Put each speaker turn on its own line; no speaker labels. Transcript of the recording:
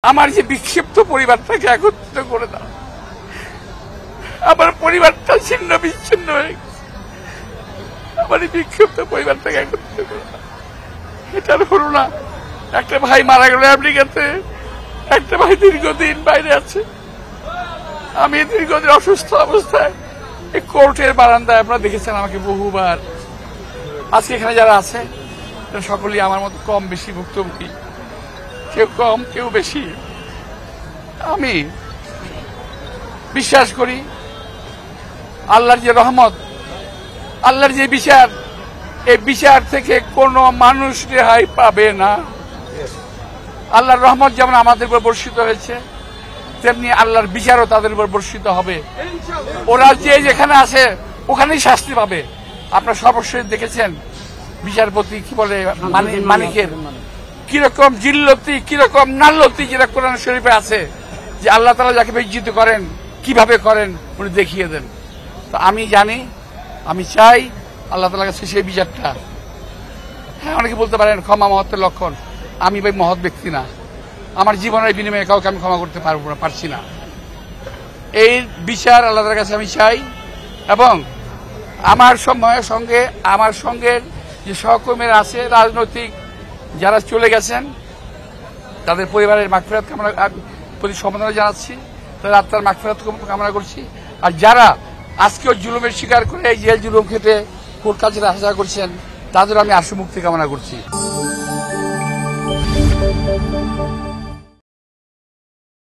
আমার যে বিক্ষিপ্ত পরিবারটাকে একত্রিত করে দাও। আমার পরিবারটা ছিন্ন বিচ্ছিন্ন হয়ে গেছে। আমার এই বিক্ষিপ্ত পরিবারটাকে একত্রিত করে দাও। এটার হলো না। একটা ভাই মারা গেল আমেরিকাতে, একটা ভাই দীর্ঘদিন বাইরে আছে। আমি দীর্ঘদিন অসুস্থ অবস্থায় এই কোর্টের বারান্দায় আপনারা দেখেছেন আমাকে বহুবার। আজকে এখানে যারা আছে সকলেই আমার মতো কম বেশি ভুক্তভোগী, কেউ কম কেউ বেশি। আমি বিশ্বাস করি আল্লাহর যে রহমত, আল্লাহর যে বিচার, এই বিচার থেকে কোনো মানুষ রেহাই পাবে না। আল্লাহর রহমত যেমন আমাদের উপর বর্ষিত হয়েছে, তেমনি আল্লাহর বিচারও তাদের উপর বর্ষিত হবে। ওরা যে যেখানে আছে ওখানেই শাস্তি পাবে। আপনারা সর্বশেষ দেখেছেন বিচারপতি কি বলে মানিকের কিরকম জিল্লতি, কিরকম নাল্লতি যেটা কোরআন শরীফে আছে, যে আল্লাহ তাআলা যাকে বেইজ্জত করেন কিভাবে করেন উনি দেখিয়ে দেন। তো আমি জানি, আমি চাই আল্লাহ তাআলার কাছে সেই বিচারটা। হ্যাঁ, অনেকে বলতে পারেন ক্ষমা মহত্বের লক্ষণ। আমি ভাই মহৎ ব্যক্তি না, আমার জীবনের বিনিময়ে কাউকে আমি ক্ষমা করতে পারছি না। এই বিচার আল্লাহ তাআলার কাছে আমি চাই, এবং আমার সঙ্গে যে সহকর্মীরা আছে, রাজনৈতিক যারা চলে গেছেন তাদের পরিবারের মাগফিরাত কামনা প্রতি সমবেদনা জানাচ্ছি, তাদের আত্মার মাগফিরাত কামনা করছি। আর যারা আজকেও জুলুমের শিকার করে এই জেল জুলুম খেটে কোর্ট কাছারি হাসা করছেন, তাদের আমি আশু মুক্তি কামনা করছি।